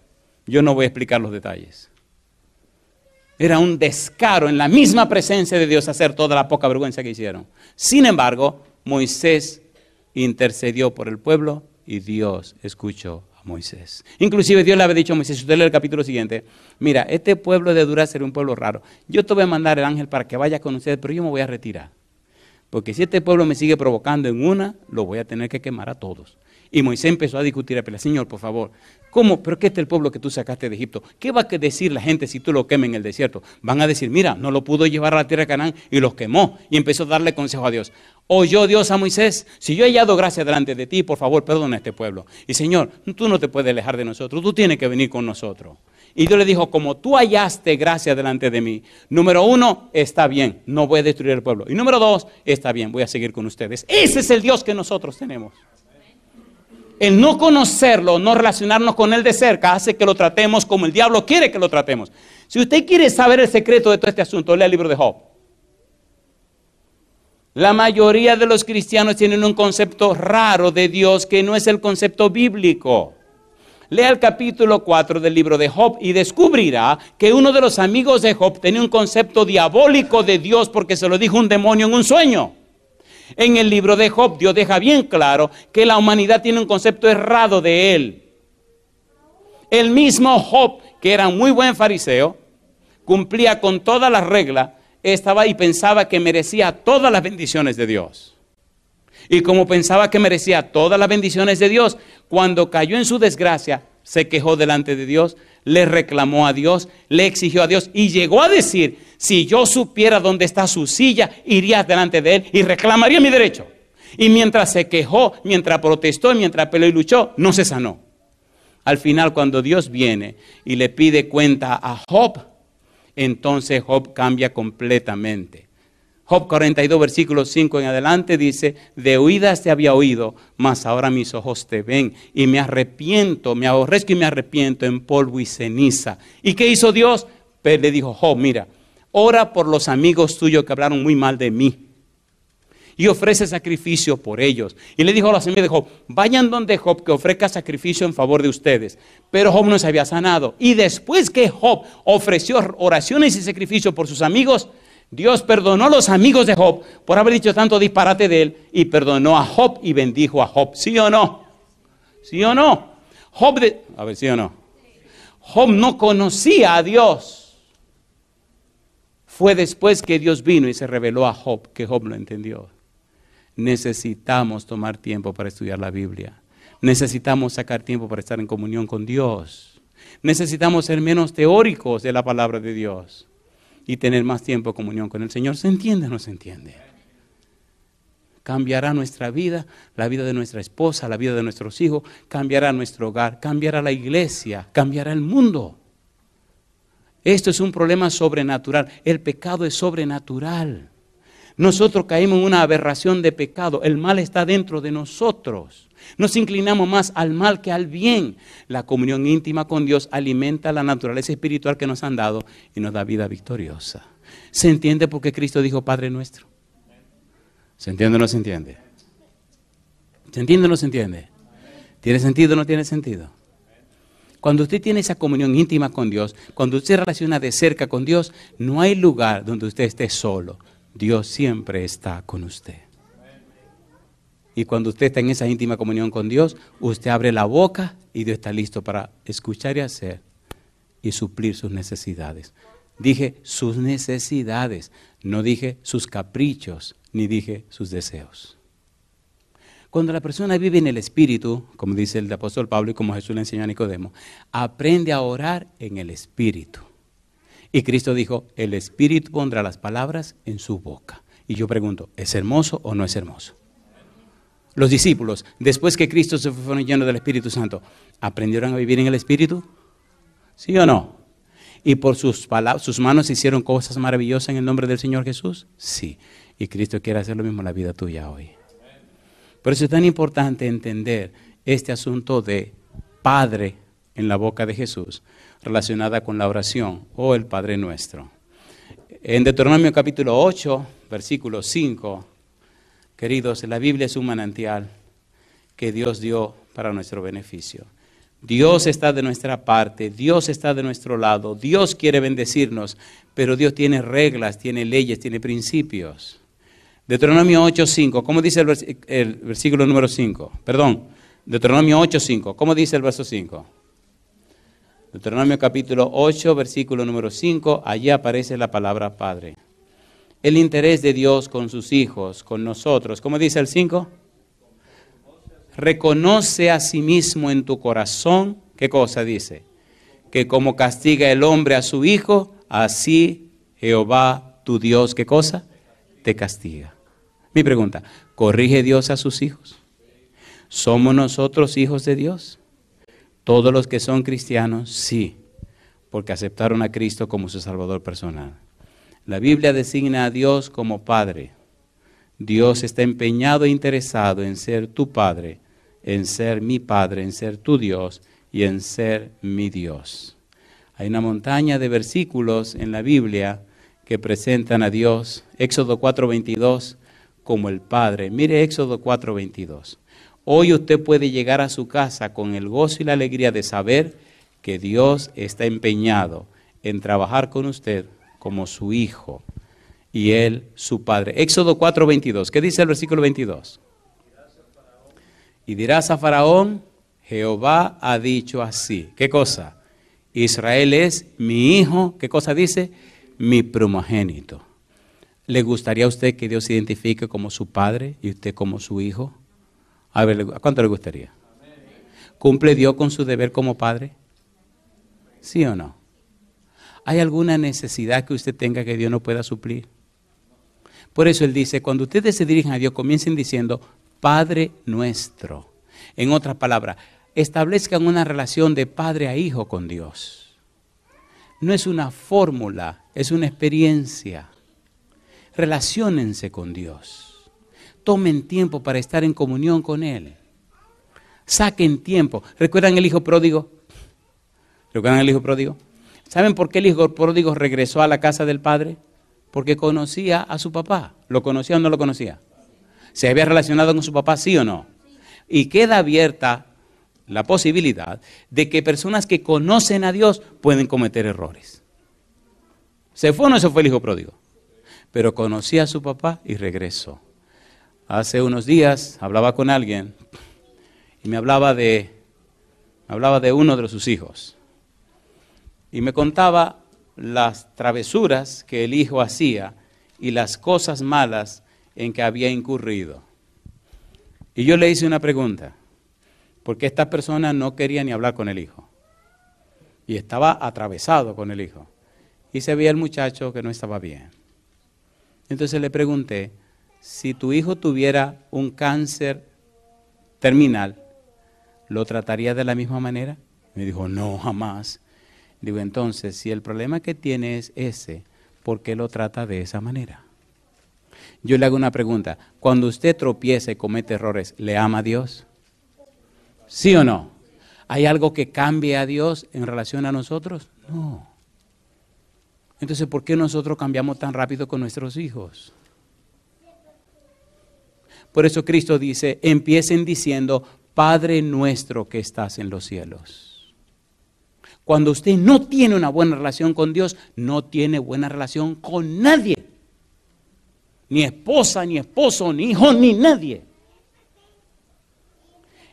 Yo no voy a explicar los detalles. Era un descaro en la misma presencia de Dios hacer toda la poca vergüenza que hicieron. Sin embargo, Moisés intercedió por el pueblo y Dios escuchó a Moisés. Inclusive Dios le había dicho a Moisés, si usted lee el capítulo siguiente, mira, este pueblo de Dura será un pueblo raro. Yo te voy a mandar el ángel para que vaya con ustedes, pero yo me voy a retirar. Porque si este pueblo me sigue provocando en una, lo voy a tener que quemar a todos. Y Moisés empezó a discutir, a pelear, Señor, por favor, ¿cómo? ¿Pero qué es el pueblo que tú sacaste de Egipto? ¿Qué va a decir la gente si tú lo quemas en el desierto? Van a decir, mira, no lo pudo llevar a la tierra de Canaán y los quemó. Y empezó a darle consejo a Dios. Oyó Dios a Moisés, si yo he hallado gracia delante de ti, por favor, perdona a este pueblo. Y Señor, tú no te puedes alejar de nosotros, tú tienes que venir con nosotros. Y Dios le dijo, como tú hallaste gracia delante de mí, número 1, está bien, no voy a destruir el pueblo. Y número 2, está bien, voy a seguir con ustedes. Ese es el Dios que nosotros tenemos. El no conocerlo, no relacionarnos con él de cerca, hace que lo tratemos como el diablo quiere que lo tratemos. Si usted quiere saber el secreto de todo este asunto, lea el libro de Job. La mayoría de los cristianos tienen un concepto raro de Dios que no es el concepto bíblico. Lea el capítulo 4 del libro de Job y descubrirá que uno de los amigos de Job tenía un concepto diabólico de Dios porque se lo dijo un demonio en un sueño. En el libro de Job, Dios deja bien claro que la humanidad tiene un concepto errado de él. El mismo Job, que era un muy buen fariseo, cumplía con todas las reglas, estaba y pensaba que merecía todas las bendiciones de Dios. Y como pensaba que merecía todas las bendiciones de Dios, cuando cayó en su desgracia, se quejó delante de Dios, le reclamó a Dios, le exigió a Dios y llegó a decir, si yo supiera dónde está su silla, iría delante de él y reclamaría mi derecho. Y mientras se quejó, mientras protestó, mientras peleó y luchó, no se sanó. Al final, cuando Dios viene y le pide cuenta a Job, entonces Job cambia completamente. Job 42, versículo 5 en adelante dice, de oídas te había oído, mas ahora mis ojos te ven y me arrepiento, me aborrezco y me arrepiento en polvo y ceniza. ¿Y qué hizo Dios? Pues le dijo, Job, mira, ora por los amigos tuyos que hablaron muy mal de mí y ofrece sacrificio por ellos. Y le dijo a los amigos de Job, vayan donde Job que ofrezca sacrificio en favor de ustedes. Pero Job no se había sanado. Y después que Job ofreció oraciones y sacrificio por sus amigos, Dios perdonó a los amigos de Job por haber dicho tanto disparate de él y perdonó a Job y bendijo a Job. ¿Sí o no? ¿Sí o no? A ver, ¿sí o no? Job no conocía a Dios. Fue después que Dios vino y se reveló a Job que Job lo entendió. Necesitamos tomar tiempo para estudiar la Biblia. Necesitamos sacar tiempo para estar en comunión con Dios. Necesitamos ser menos teóricos de la palabra de Dios y tener más tiempo de comunión con el Señor. ¿Se entiende o no se entiende? Cambiará nuestra vida, la vida de nuestra esposa, la vida de nuestros hijos, cambiará nuestro hogar, cambiará la iglesia, cambiará el mundo. Esto es un problema sobrenatural. El pecado es sobrenatural. Nosotros caímos en una aberración de pecado. El mal está dentro de nosotros. Nos inclinamos más al mal que al bien. La comunión íntima con Dios alimenta la naturaleza espiritual que nos han dado y nos da vida victoriosa. ¿Se entiende por qué Cristo dijo Padre Nuestro? ¿Se entiende o no se entiende? ¿Se entiende o no se entiende? ¿Tiene sentido o no tiene sentido? Cuando usted tiene esa comunión íntima con Dios, cuando usted se relaciona de cerca con Dios, no hay lugar donde usted esté solo. Dios siempre está con usted. Y cuando usted está en esa íntima comunión con Dios, usted abre la boca y Dios está listo para escuchar y hacer y suplir sus necesidades. Dije sus necesidades, no dije sus caprichos, ni dije sus deseos. Cuando la persona vive en el Espíritu, como dice el apóstol Pablo y como Jesús le enseñó a Nicodemo, aprende a orar en el Espíritu. Y Cristo dijo, el Espíritu pondrá las palabras en su boca. Y yo pregunto, ¿es hermoso o no es hermoso? Los discípulos, después que Cristo se fueron llenos del Espíritu Santo, ¿aprendieron a vivir en el Espíritu? ¿Sí o no? ¿Y por sus manos hicieron cosas maravillosas en el nombre del Señor Jesús? Sí. Y Cristo quiere hacer lo mismo en la vida tuya hoy. Por eso es tan importante entender este asunto de Padre en la boca de Jesús, relacionada con la oración o el Padre Nuestro. En Deuteronomio capítulo 8, versículo 5, queridos, la Biblia es un manantial que Dios dio para nuestro beneficio. Dios está de nuestra parte, Dios está de nuestro lado, Dios quiere bendecirnos, pero Dios tiene reglas, tiene leyes, tiene principios. Deuteronomio 8:5, ¿cómo dice el versículo número 5? Perdón, Deuteronomio 8:5, ¿cómo dice el verso 5? Deuteronomio capítulo 8, versículo número 5, allí aparece la palabra Padre. El interés de Dios con sus hijos, con nosotros, ¿cómo dice el 5? Reconoce a sí mismo en tu corazón, ¿qué cosa dice? Que como castiga el hombre a su hijo, así Jehová tu Dios, ¿qué cosa? Te castiga. Mi pregunta, ¿corrige Dios a sus hijos? ¿Somos nosotros hijos de Dios? Todos los que son cristianos, sí, porque aceptaron a Cristo como su Salvador personal. La Biblia designa a Dios como Padre. Dios está empeñado e interesado en ser tu Padre, en ser mi Padre, en ser tu Dios y en ser mi Dios. Hay una montaña de versículos en la Biblia que presentan a Dios. Éxodo 4:22 como el Padre. Mire Éxodo 4:22. Hoy usted puede llegar a su casa con el gozo y la alegría de saber que Dios está empeñado en trabajar con usted como su hijo y él su padre. Éxodo 4:22. ¿Qué dice el versículo 22? Y dirás a Faraón, Jehová ha dicho así. ¿Qué cosa? Israel es mi hijo. ¿Qué cosa dice? Mi primogénito. ¿Le gustaría a usted que Dios se identifique como su padre y usted como su hijo? A ver, ¿a cuánto le gustaría? ¿Cumple Dios con su deber como padre? ¿Sí o no? ¿Hay alguna necesidad que usted tenga que Dios no pueda suplir? Por eso Él dice, cuando ustedes se dirijan a Dios, comiencen diciendo, Padre nuestro. En otras palabras, establezcan una relación de padre a hijo con Dios. No es una fórmula, es una experiencia. Relaciónense con Dios. Tomen tiempo para estar en comunión con Él. Saquen tiempo. ¿Recuerdan el hijo pródigo? ¿Recuerdan el hijo pródigo? ¿Saben por qué el hijo pródigo regresó a la casa del padre? Porque conocía a su papá. ¿Lo conocía o no lo conocía? ¿Se había relacionado con su papá, sí o no? Y queda abierta la posibilidad de que personas que conocen a Dios pueden cometer errores. ¿Se fue o no se fue el hijo pródigo? Pero conocía a su papá y regresó. Hace unos días hablaba con alguien y me hablaba de uno de sus hijos. Y me contaba las travesuras que el hijo hacía y las cosas malas en que había incurrido. Y yo le hice una pregunta, porque esta persona no quería ni hablar con el hijo. Y estaba atravesado con el hijo. Y se veía el muchacho que no estaba bien. Entonces le pregunté, si tu hijo tuviera un cáncer terminal, ¿lo trataría de la misma manera? Me dijo, no, jamás. Digo, entonces, si el problema que tiene es ese, ¿por qué lo trata de esa manera? Yo le hago una pregunta. Cuando usted tropieza y comete errores, ¿le ama a Dios? ¿Sí o no? ¿Hay algo que cambie a Dios en relación a nosotros? No. Entonces, ¿por qué nosotros cambiamos tan rápido con nuestros hijos? Por eso Cristo dice, empiecen diciendo, Padre nuestro que estás en los cielos. Cuando usted no tiene una buena relación con Dios, no tiene buena relación con nadie. Ni esposa, ni esposo, ni hijo, ni nadie.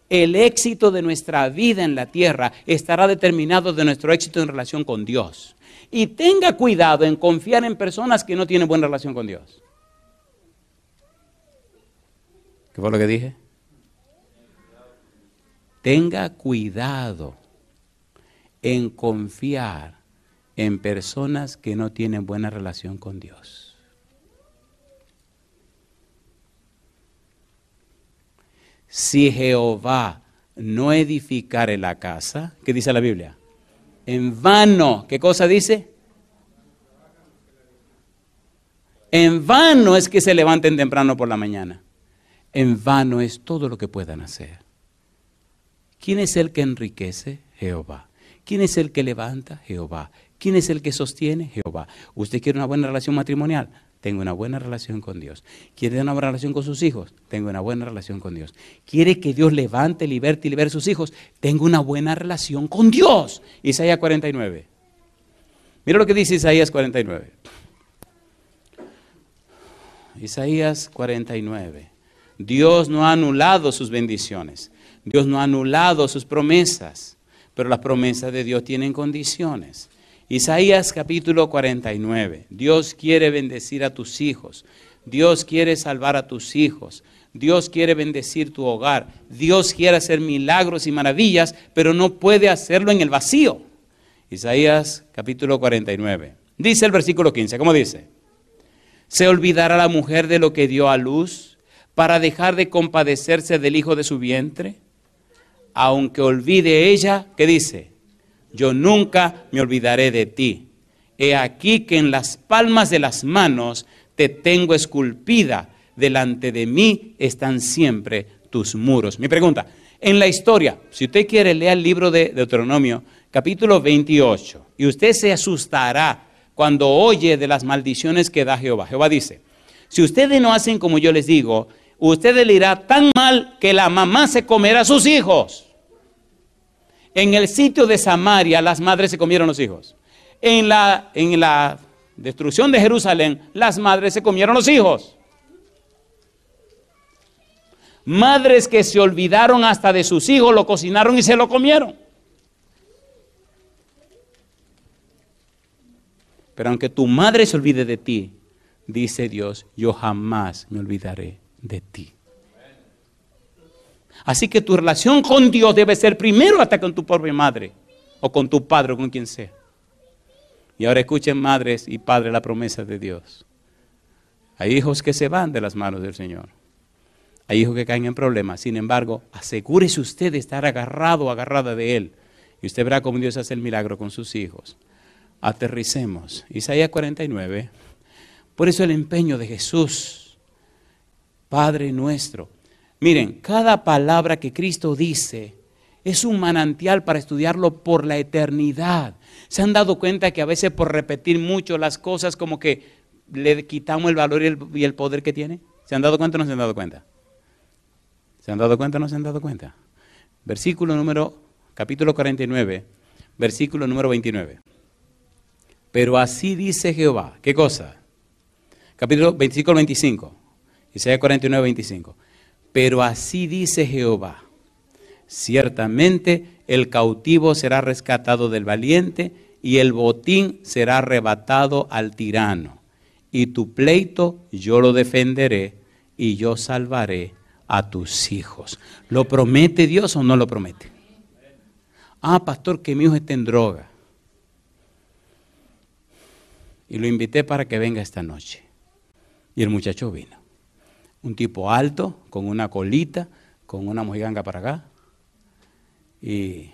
El éxito de nuestra vida en la tierra estará determinado de nuestro éxito en relación con Dios. Y tenga cuidado en confiar en personas que no tienen buena relación con Dios. ¿Qué fue lo que dije? Tenga cuidado en confiar en personas que no tienen buena relación con Dios. Si Jehová no edificare la casa, ¿qué dice la Biblia? En vano, ¿qué cosa dice? En vano es que se levanten temprano por la mañana. En vano es todo lo que puedan hacer. ¿Quién es el que enriquece? Jehová. ¿Quién es el que levanta? Jehová. ¿Quién es el que sostiene? Jehová. ¿Usted quiere una buena relación matrimonial? Tenga una buena relación con Dios. ¿Quiere una buena relación con sus hijos? Tenga una buena relación con Dios. ¿Quiere que Dios levante, liberte y libere a sus hijos? Tenga una buena relación con Dios. Isaías 49. Mira lo que dice Isaías 49. Isaías 49. Dios no ha anulado sus bendiciones. Dios no ha anulado sus promesas. Pero las promesas de Dios tienen condiciones. Isaías capítulo 49. Dios quiere bendecir a tus hijos. Dios quiere salvar a tus hijos. Dios quiere bendecir tu hogar. Dios quiere hacer milagros y maravillas, pero no puede hacerlo en el vacío. Isaías capítulo 49. Dice el versículo 15. ¿Cómo dice? ¿Se olvidará la mujer de lo que dio a luz para dejar de compadecerse del hijo de su vientre? Aunque olvide ella, ¿qué dice? Yo nunca me olvidaré de ti. He aquí que en las palmas de las manos te tengo esculpida. Delante de mí están siempre tus muros. Mi pregunta, en la historia, si usted quiere leer el libro de Deuteronomio, capítulo 28, y usted se asustará cuando oye de las maldiciones que da Jehová. Jehová dice, si ustedes no hacen como yo les digo, ustedes le irá tan mal que la mamá se comerá a sus hijos. En el sitio de Samaria, las madres se comieron los hijos. En la destrucción de Jerusalén, las madres se comieron los hijos. Madres que se olvidaron hasta de sus hijos, lo cocinaron y se lo comieron. Pero aunque tu madre se olvide de ti, dice Dios, yo jamás me olvidaré de ti. Así que tu relación con Dios debe ser primero hasta con tu propia madre, o con tu padre, o con quien sea. Y ahora escuchen, madres y padres, la promesa de Dios. Hay hijos que se van de las manos del Señor. Hay hijos que caen en problemas. Sin embargo, asegúrese usted de estar agarrado o agarrada de Él. Y usted verá cómo Dios hace el milagro con sus hijos. Aterricemos. Isaías 49. Por eso el empeño de Jesús, Padre nuestro. Miren, cada palabra que Cristo dice es un manantial para estudiarlo por la eternidad. ¿Se han dado cuenta que a veces por repetir mucho las cosas como que le quitamos el valor y el poder que tiene? ¿Se han dado cuenta o no se han dado cuenta? ¿Se han dado cuenta o no se han dado cuenta? Capítulo 49, versículo número 29. Pero así dice Jehová. ¿Qué cosa? Versículo 25. Isaías 49, 25. Pero así dice Jehová. Ciertamente el cautivo será rescatado del valiente y el botín será arrebatado al tirano. Y tu pleito yo lo defenderé y yo salvaré a tus hijos. ¿Lo promete Dios o no lo promete? Ah, pastor, que mi hijo está en droga. Y lo invité para que venga esta noche. Y el muchacho vino. Un tipo alto, con una colita, con una mojiganga para acá. Y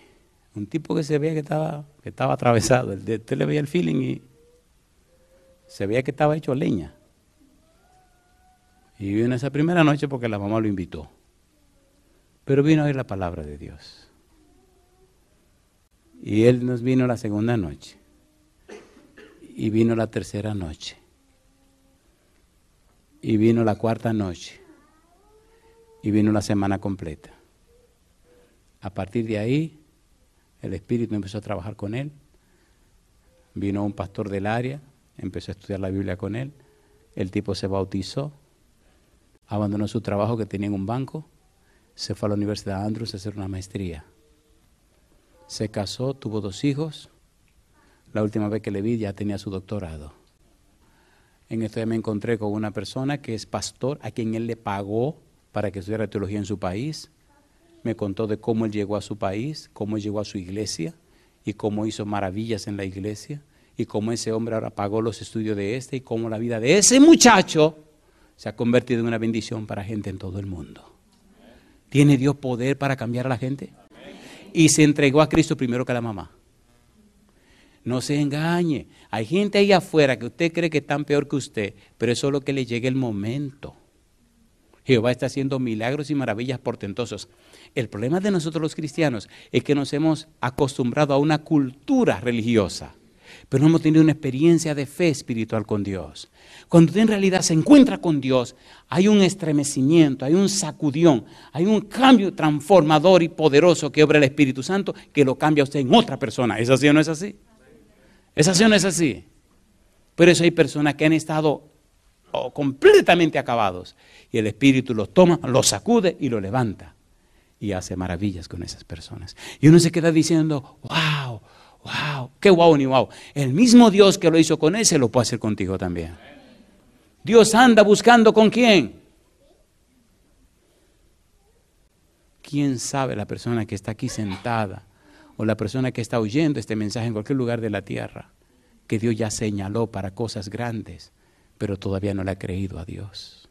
un tipo que se veía que estaba atravesado. Usted le veía el feeling y se veía que estaba hecho leña. Y vino esa primera noche porque la mamá lo invitó. Pero vino a oír la palabra de Dios. Y él nos vino la segunda noche. Y vino la tercera noche. Y vino la cuarta noche. Y vino la semana completa. A partir de ahí, el Espíritu empezó a trabajar con él. Vino un pastor del área, empezó a estudiar la Biblia con él. El tipo se bautizó. Abandonó su trabajo que tenía en un banco, se fue a la Universidad de Andrews a hacer una maestría. Se casó, tuvo 2 hijos. La última vez que le vi ya tenía su doctorado. En esto ya me encontré con una persona que es pastor, a quien él le pagó para que estudiara teología en su país. Me contó de cómo él llegó a su país, cómo él llegó a su iglesia y cómo hizo maravillas en la iglesia y cómo ese hombre ahora pagó los estudios de y cómo la vida de ese muchacho se ha convertido en una bendición para gente en todo el mundo. ¿Tiene Dios poder para cambiar a la gente? Y se entregó a Cristo primero que a la mamá. No se engañe. Hay gente ahí afuera que usted cree que están peor que usted, pero eso es lo que le llega el momento. Jehová está haciendo milagros y maravillas portentosos. El problema de nosotros los cristianos es que nos hemos acostumbrado a una cultura religiosa, pero no hemos tenido una experiencia de fe espiritual con Dios. Cuando usted en realidad se encuentra con Dios, hay un estremecimiento, hay un sacudión, hay un cambio transformador y poderoso que obra el Espíritu Santo que lo cambia a usted en otra persona. ¿Es así o no es así? ¿Es así o no es así? Por eso hay personas que han estado completamente acabados y el Espíritu los toma, los sacude y los levanta y hace maravillas con esas personas. Y uno se queda diciendo, wow, wow, qué wow ni wow. El mismo Dios que lo hizo con él se lo puede hacer contigo también. Dios anda buscando ¿con quién? ¿Quién sabe la persona que está aquí sentada o la persona que está oyendo este mensaje en cualquier lugar de la tierra que Dios ya señaló para cosas grandes, pero todavía no le ha creído a Dios?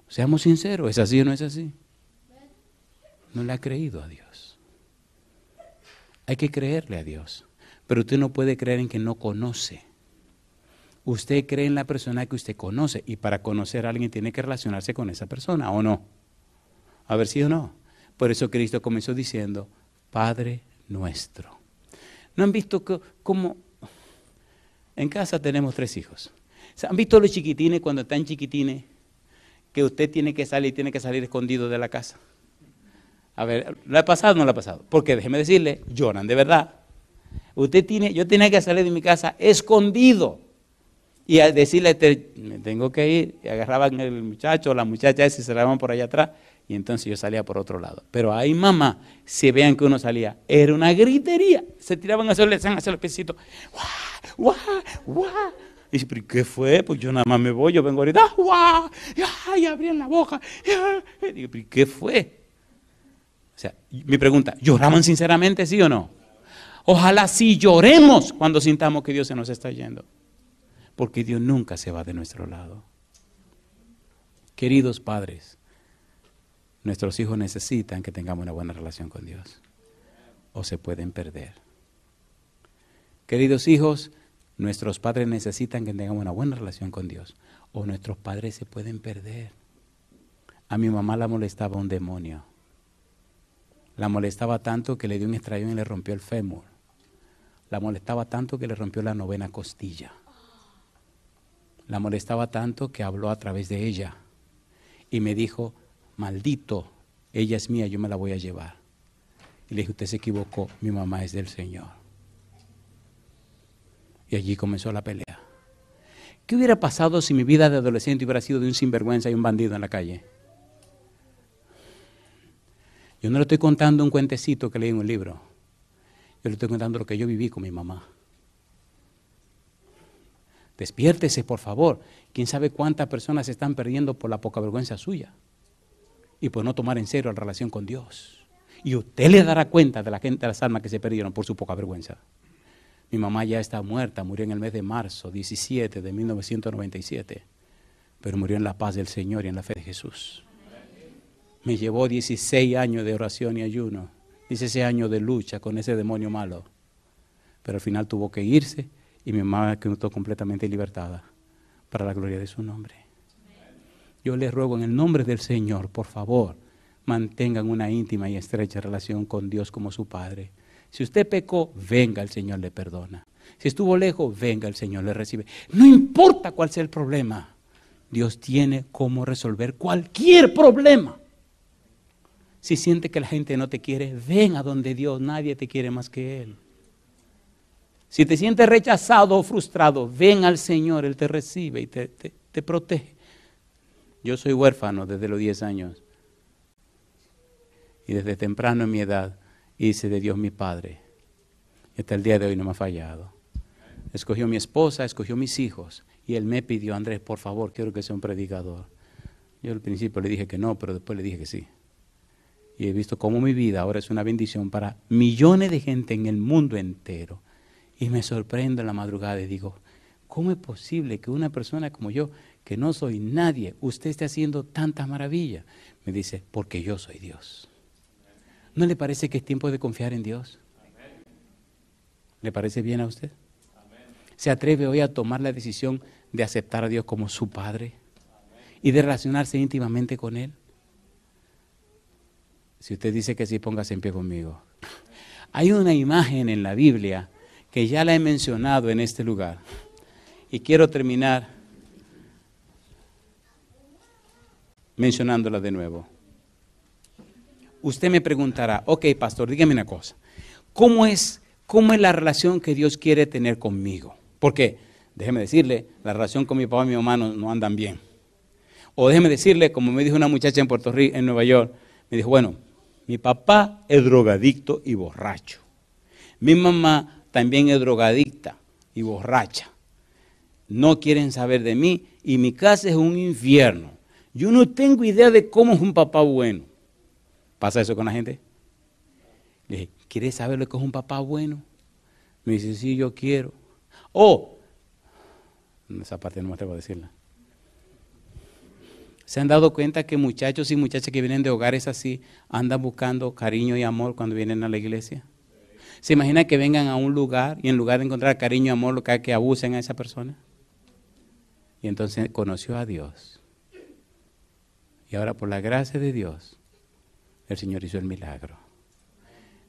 Seamos sinceros, ¿es así o no es así? No le ha creído a Dios. Hay que creerle a Dios, pero usted no puede creer en que no conoce. Usted cree en la persona que usted conoce y para conocer a alguien tiene que relacionarse con esa persona, ¿o no? A ver si o no. Por eso Cristo comenzó diciendo, Padre nuestro. ¿No han visto cómo en casa tenemos 3 hijos? ¿Han visto los chiquitines cuando están chiquitines que usted tiene que salir escondido de la casa? A ver, ¿lo ha pasado o no lo ha pasado? Porque déjeme decirle, lloran de verdad. Yo tenía que salir de mi casa escondido. Y al decirle, me tengo que ir, y agarraban el muchacho o la muchacha y se cerraban por allá atrás, y entonces yo salía por otro lado. Pero ahí mamá, si vean que uno salía, era una gritería. Se tiraban a hacerle el pecito. ¡Guau! ¡Guau! ¡Guau! Y dice, ¿pero qué fue? Pues yo nada más me voy, yo vengo ahorita, ¡guau! Y abrían la boca. Y digo, ¿pero qué fue? O sea, mi pregunta, ¿lloraban sinceramente, sí o no? Ojalá sí lloremos cuando sintamos que Dios se nos está yendo. Porque Dios nunca se va de nuestro lado. Queridos padres, nuestros hijos necesitan que tengamos una buena relación con Dios. O se pueden perder. Queridos hijos, nuestros padres necesitan que tengamos una buena relación con Dios. O nuestros padres se pueden perder. A mi mamá la molestaba un demonio. La molestaba tanto que le dio un estrellón y le rompió el fémur. La molestaba tanto que le rompió la 9ª costilla. La molestaba tanto que habló a través de ella. Y me dijo, maldito, ella es mía, yo me la voy a llevar. Y le dije, usted se equivocó, mi mamá es del Señor. Y allí comenzó la pelea. ¿Qué hubiera pasado si mi vida de adolescente hubiera sido de un sinvergüenza y un bandido en la calle? Yo no le estoy contando un cuentecito que leí en un libro. Yo le estoy contando lo que yo viví con mi mamá. Despiértese, por favor. ¿Quién sabe cuántas personas se están perdiendo por la poca vergüenza suya? Y por no tomar en serio la relación con Dios. Y usted le dará cuenta de la gente, de las almas que se perdieron por su poca vergüenza. Mi mamá ya está muerta, murió en el mes de marzo 17 de 1997. Pero murió en la paz del Señor y en la fe de Jesús. Me llevó 16 años de oración y ayuno. 16 años de lucha con ese demonio malo. Pero al final tuvo que irse y mi mamá quedó completamente libertada para la gloria de su nombre. Yo les ruego en el nombre del Señor, por favor, mantengan una íntima y estrecha relación con Dios como su Padre. Si usted pecó, venga, el Señor le perdona. Si estuvo lejos, venga, el Señor le recibe. No importa cuál sea el problema, Dios tiene cómo resolver cualquier problema. Si siente que la gente no te quiere, ven a donde Dios, nadie te quiere más que Él. Si te sientes rechazado o frustrado, ven al Señor, Él te recibe y te protege. Yo soy huérfano desde los 10 años y desde temprano en mi edad hice de Dios mi Padre. Y hasta el día de hoy no me ha fallado. Escogió mi esposa, escogió mis hijos y Él me pidió, Andrés, por favor, quiero que sea un predicador. Yo al principio le dije que no, pero después le dije que sí. Y he visto cómo mi vida ahora es una bendición para millones de gente en el mundo entero. Y me sorprendo en la madrugada y digo, ¿cómo es posible que una persona como yo, que no soy nadie, usted esté haciendo tantas maravillas? Me dice, porque yo soy Dios. ¿No le parece que es tiempo de confiar en Dios? ¿Le parece bien a usted? ¿Se atreve hoy a tomar la decisión de aceptar a Dios como su Padre y de relacionarse íntimamente con Él? Si usted dice que sí, póngase en pie conmigo. Hay una imagen en la Biblia que ya la he mencionado en este lugar. Y quiero terminar mencionándola de nuevo. Usted me preguntará, ok, pastor, dígame una cosa. ¿Cómo es la relación que Dios quiere tener conmigo? Porque, déjeme decirle, la relación con mi papá y mi mamá no andan bien. O déjeme decirle, como me dijo una muchacha en Puerto Rico, en Nueva York, me dijo, bueno, mi papá es drogadicto y borracho. Mi mamá también es drogadicta y borracha. No quieren saber de mí y mi casa es un infierno. Yo no tengo idea de cómo es un papá bueno. ¿Pasa eso con la gente? Le dije, ¿quieres saber lo que es un papá bueno? Me dice, sí, yo quiero. Esa parte no me atrevo a decirla. ¿Se han dado cuenta que muchachos y muchachas que vienen de hogares así andan buscando cariño y amor cuando vienen a la iglesia? ¿Se imagina que vengan a un lugar y en lugar de encontrar cariño y amor, lo que hay que abusen a esa persona? Y entonces conoció a Dios. Y ahora por la gracia de Dios, el Señor hizo el milagro.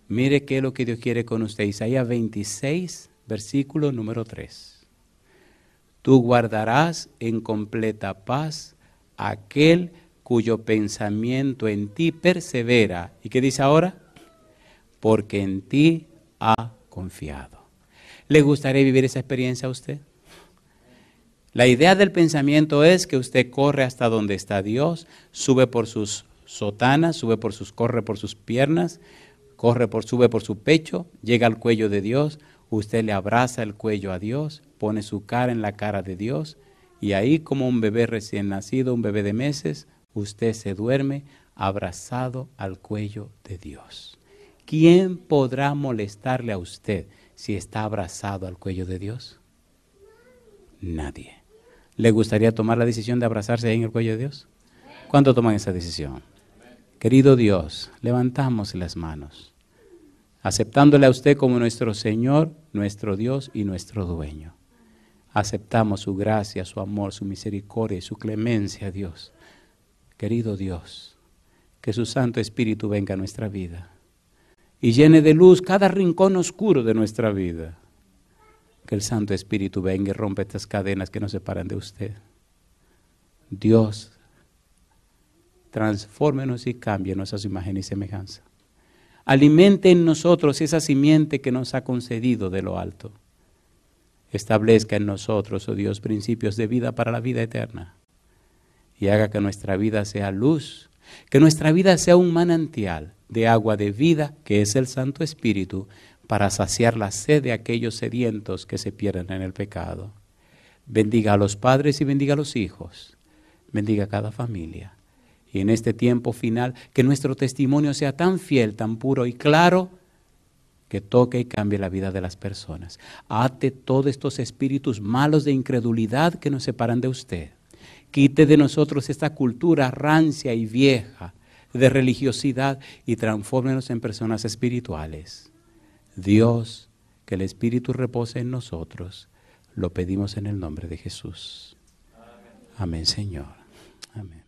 Mire qué es lo que Dios quiere con usted. Isaías 26, versículo número 3. Tú guardarás en completa paz aquel cuyo pensamiento en ti persevera. ¿Y qué dice ahora? Porque en ti ha confiado. ¿Le gustaría vivir esa experiencia a usted? La idea del pensamiento es que usted corre hasta donde está Dios, sube por sus sotanas, corre por sus piernas, sube por su pecho, llega al cuello de Dios, usted le abraza el cuello a Dios pone su cara en la cara de Dios y ahí como un bebé recién nacido, un bebé de meses, usted se duerme abrazado al cuello de Dios. ¿Quién podrá molestarle a usted si está abrazado al cuello de Dios? Nadie. ¿Le gustaría tomar la decisión de abrazarse ahí en el cuello de Dios? ¿Cuándo toman esa decisión? Querido Dios, levantamos las manos, aceptándole a usted como nuestro Señor, nuestro Dios y nuestro dueño. Aceptamos su gracia, su amor, su misericordia y su clemencia, Dios. Querido Dios, que su Santo Espíritu venga a nuestra vida y llene de luz cada rincón oscuro de nuestra vida. Que el Santo Espíritu venga y rompa estas cadenas que nos separan de usted. Dios, transfórmenos y cámbienos a su imagen y semejanza. Alimente en nosotros esa simiente que nos ha concedido de lo alto. Establezca en nosotros, oh Dios, principios de vida para la vida eterna. Y haga que nuestra vida sea luz, que nuestra vida sea un manantial de agua de vida, que es el Santo Espíritu, para saciar la sed de aquellos sedientos que se pierden en el pecado. Bendiga a los padres y bendiga a los hijos. Bendiga a cada familia. Y en este tiempo final, que nuestro testimonio sea tan fiel, tan puro y claro, que toque y cambie la vida de las personas. Ate todos estos espíritus malos de incredulidad que nos separan de usted. Quite de nosotros esta cultura rancia y vieja de religiosidad y transfórmenos en personas espirituales. Dios, que el Espíritu repose en nosotros, lo pedimos en el nombre de Jesús. Amén, Señor. Amén.